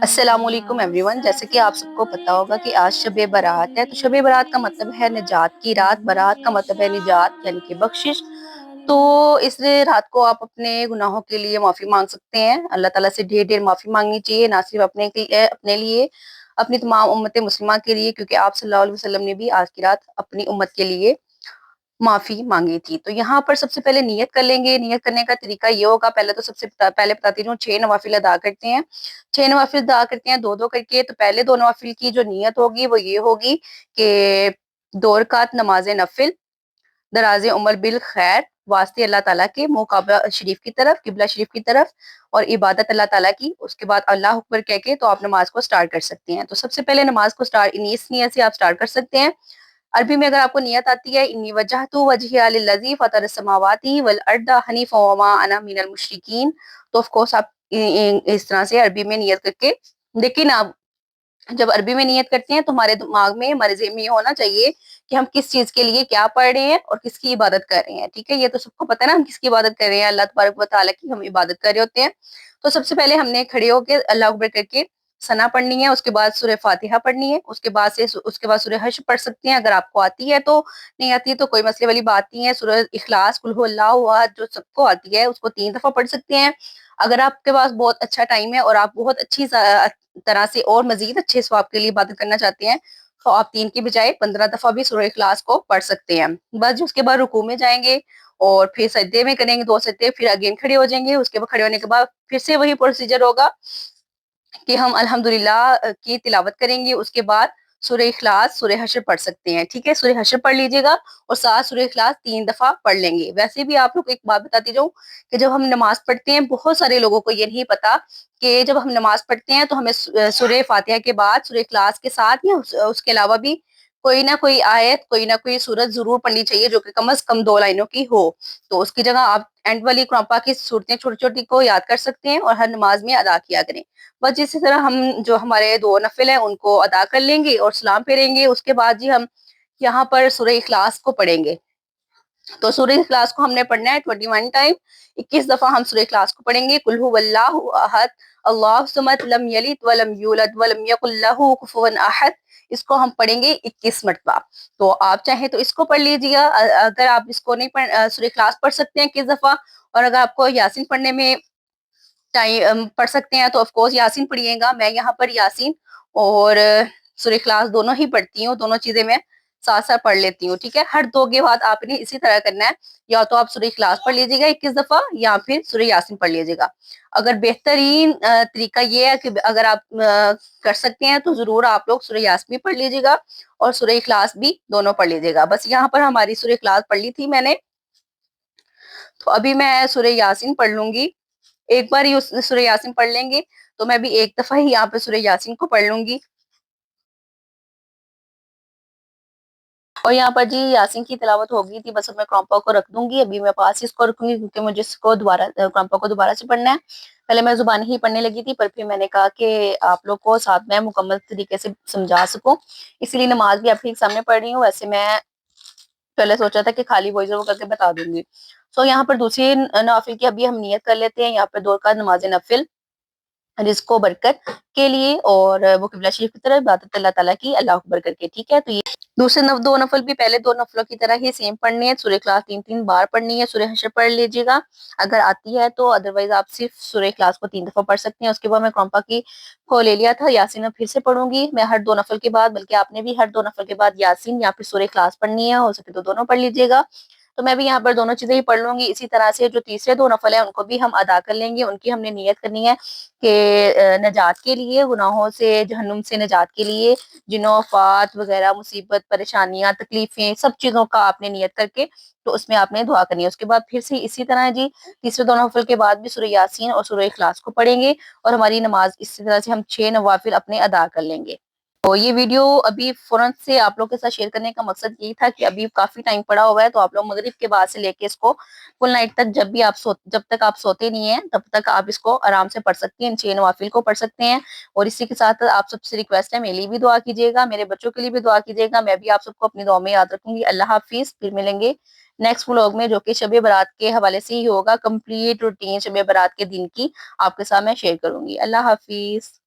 السلام علیکم every one, جیسے کہ آپ سب کو پتا ہوگا کہ آج شب برات ہے۔ تو شب برات کا مطلب ہے نجات کی رات، برات کا مطلب ہے نجات یعنی کہ بخشش۔ تو اس رات کو آپ اپنے گناہوں کے لیے معافی مانگ سکتے ہیں، اللہ تعالیٰ سے ڈھیر ڈھیر معافی مانگنی چاہیے، نہ صرف اپنے لیے، اپنی تمام امت مسلمہ کے لیے، کیونکہ آپ صلی اللہ علیہ وسلم نے بھی آج کی رات اپنی امت کے لیے معافی مانگی تھی۔ تو یہاں پر سب سے پہلے نیت کر لیں گے۔ نیت کرنے کا طریقہ یہ ہوگا، پہلے تو سب سے پہلے بتاتی ہوں، 6 نوافل ادا کرتے ہیں، 6 نوافل ادا کرتے ہیں دو دو کر کے۔ تو پہلے 2 نوافل کی جو نیت ہوگی وہ یہ ہوگی کہ 2 رکعت نماز نفل دراز عمر بالخیر، واسطے اللہ تعالیٰ کے، منہ کعبہ شریف کی طرف، قبلہ شریف کی طرف، اور عبادت اللہ تعالیٰ کی۔ اس کے بعد اللہ اکبر کہہ کے تو آپ نماز کو سٹارٹ کر سکتے ہیں۔ تو سب سے پہلے نماز کو اس نیت سے آپ سٹارٹ کر سکتے ہیں۔ عربی میں اگر آپ کو نیت آتی ہے، انی وجہت وجہی للذی فطر السماوات والارض حنیفا وما انا من المشرکین، تو آف کورس آپ اس طرح سے عربی میں نیت کر کے، لیکن آپ جب عربی میں نیت کرتے ہیں تو ہمارے دماغ میں، ہمارے ذہن میں یہ ہونا چاہیے کہ ہم کس چیز کے لیے کیا پڑھ رہے ہیں اور کس کی عبادت کر رہے ہیں، ٹھیک ہے؟ یہ تو سب کو پتہ ہے نا ہم کس کی عبادت کر رہے ہیں، اللہ تبارک و تعالیٰ کی ہم عبادت کر رہے ہوتے ہیں۔ تو سب سے پہلے ہم نے کھڑے ہو کے اللہ اکبر کر کے ثنا پڑھنی ہے، اس کے بعد سورہ فاتحہ پڑھنی ہے، اس کے بعد سورہ حشر پڑھ سکتے ہیں اگر آپ کو آتی ہے، تو نہیں آتی ہے تو کوئی مسئلے والی بات نہیں ہے۔ سورہ اخلاص، قل هو اللہ احد، جو سب کو آتی ہے اس کو 3 دفعہ پڑھ سکتے ہیں۔ اگر آپ کے پاس بہت اچھا ٹائم ہے اور آپ بہت اچھی طرح سے اور مزید اچھے ثواب کے لیے عبادت کرنا چاہتے ہیں، تو آپ 3 کی بجائے 15 دفعہ بھی سورہ اخلاص کو پڑھ سکتے ہیں۔ بس اس کے بعد رکوع میں جائیں گے اور پھر سجدے میں کریں گے 2 سجدے، پھر اگین کھڑے ہو جائیں گے۔ اس کے بعد کھڑے ہونے کے بعد پھر سے وہی پروسیجر ہوگا کہ ہم الحمدللہ کی تلاوت کریں گے۔ اس کے بعد سورہ اخلاص، سورہ حشر پڑھ سکتے ہیں، ٹھیک ہے؟ سورہ حشر پڑھ لیجئے گا اور ساتھ سورہ اخلاص 3 دفعہ پڑھ لیں گے۔ ویسے بھی آپ لوگ کو ایک بات بتاتی جاؤں کہ جب ہم نماز پڑھتے ہیں، بہت سارے لوگوں کو یہ نہیں پتا کہ جب ہم نماز پڑھتے ہیں تو ہمیں سورہ فاتحہ کے بعد سورہ اخلاص کے ساتھ یا اس کے علاوہ بھی کوئی نہ کوئی آیت، کوئی نہ کوئی سورت ضرور پڑھنی چاہیے جو کہ کم از کم 2 لائنوں کی ہو۔ تو اس کی جگہ آپ اینڈ والی قرآن پاک کی صورتیں چھوٹی چھوٹی کو یاد کر سکتے ہیں اور ہر نماز میں ادا کیا کریں۔ بس اسی طرح ہم جو ہمارے 2 نفل ہیں ان کو ادا کر لیں گے اور سلام پھیریں گے۔ اس کے بعد جی ہم یہاں پر سورہ اخلاص کو پڑھیں گے۔ تو سورہ اخلاص کو ہم نے پڑھنا ہے 21 ٹائم، 21 دفعہ ہم سورہ اخلاص کو پڑھیں گے۔ قل هو اللہ احد اللہ الصمد لم یلد ولم یولد ولم یکن له کفوا احد، اس کو ہم پڑھیں گے 21 مرتبہ۔ تو آپ چاہیں تو اس کو پڑھ لیجیے گا، اگر آپ اس کو نہیں سورہ اخلاص پڑھ سکتے ہیں 21 دفعہ، اور اگر آپ کو یاسین پڑھنے میں پڑھ سکتے ہیں تو آف کورس یاسین پڑھیے گا۔ میں یہاں پر یاسین اور سورہ اخلاص دونوں ہی پڑھتی ہوں، دونوں چیزیں میں ساتھ ساتھ پڑھ لیتی ہوں، ٹھیک ہے؟ ہر 2 کے بعد آپ نے اسی طرح کرنا ہے، یا تو آپ سورہ اخلاص پڑھ لیجیے گا 21 دفعہ یا پھر سورہ یاسین پڑھ لیجیے گا۔ اگر بہترین طریقہ یہ ہے کہ اگر آپ کر سکتے ہیں تو ضرور آپ لوگ سورہ یاسین بھی پڑھ لیجیے گا اور سورہ اخلاص بھی دونوں پڑھ لیجیے گا۔ بس یہاں پر ہماری سورہ اخلاص پڑھ لی تھی میں نے، تو ابھی میں سورہ یاسین پڑھ لوں گی۔ ایک بار ہی سورہ یاسین پڑھ لیں گے تو میں بھی ایک دفعہ ہی یہاں پہ سورہ یاسین کو پڑھ لوں گی، اور یہاں پر جی یاسین کی تلاوت ہو گئی تھی۔ بس اب میں قرآن پاک کو رکھ دوں گی، ابھی میں پاس ہی اس کو رکھوں گی کیونکہ مجھے اس کو دوبارہ قرآن پاک کو دوبارہ سے پڑھنا ہے۔ پہلے میں زبان ہی پڑھنے لگی تھی، پر پھر میں نے کہا کہ آپ لوگ کو ساتھ میں مکمل طریقے سے سمجھا سکوں، اسی لیے نماز بھی آپ کے سامنے پڑھ رہی ہوں۔ ویسے میں پہلے سوچا تھا کہ خالی وائس اوور کر کے بتا دوں گی۔ سو یہاں پر دوسری نوافل کی ابھی ہم نیت کر لیتے ہیں۔ یہاں پر 2 رکعت نماز نفل رزق و برکت کے لیے، اور وہ قبلہ شریف کی طرف، عبادت اللہ تعالیٰ کی اللہ اکبر کر کے، ٹھیک ہے؟ تو یہ دوسرے 2 نفل بھی پہلے 2 نفلوں کی طرح ہی سیم پڑھنی ہے۔ سورہ اخلاص 3 بار پڑھنی ہے، سورہ حشر پڑھ لیجیے گا اگر آتی ہے تو، ادروائز آپ صرف سورہ اخلاص کو 3 دفعہ پڑھ سکتے ہیں۔ اس کے بعد میں قرآن پاک کی کو لے لیا تھا، یاسین میں پھر سے پڑھوں گی میں ہر 2 نفل کے بعد، بلکہ آپ نے بھی ہر 2 نفل کے بعد یاسین یا پھر سورہ اخلاص پڑھنی ہے، ہو سکے تو دونوں پڑھ لیجیے گا۔ تو میں بھی یہاں پر دونوں چیزیں ہی پڑھ لوں گی۔ اسی طرح سے جو تیسرے 2 نفل ہیں ان کو بھی ہم ادا کر لیں گے، ان کی ہم نے نیت کرنی ہے کہ نجات کے لیے، گناہوں سے، جہنم سے نجات کے لیے، جنوں آفات وغیرہ، مصیبت، پریشانیاں، تکلیفیں، سب چیزوں کا آپ نے نیت کر کے تو اس میں آپ نے دعا کرنی ہے۔ اس کے بعد پھر سے اسی طرح جی تیسرے 2 نوافل کے بعد بھی سورہ یاسین اور سورہ اخلاص کو پڑھیں گے، اور ہماری نماز اسی طرح سے ہم 6 نوافل اپنے ادا کر لیں گے۔ تو یہ ویڈیو ابھی فوراً سے آپ لوگ کے ساتھ شیئر کرنے کا مقصد یہی تھا کہ ابھی کافی ٹائم پڑا ہوا ہے، تو آپ لوگ مغرب کے بعد سے لے کے اس کو فل نائٹ تک، جب تک آپ سوتے نہیں ہیں تب تک آپ اس کو آرام سے پڑھ سکتے ہیں، ان 6 نوافل کو پڑھ سکتے ہیں۔ اور اسی کے ساتھ آپ سب سے ریکویسٹ ہے میرے لیے بھی دعا کیجیے گا، میرے بچوں کے لیے بھی دعا کیجیے گا، میں بھی آپ سب کو اپنی دعا میں یاد رکھوں گی۔ اللہ حافظ، پھر ملیں گے نیکسٹ ولاگ میں جو کہ شب برات کے حوالے سے ہی ہوگا، کمپلیٹ روٹین شب برات کے دن کی آپ کے ساتھ میں شیئر کروں گی۔ اللہ حافظ۔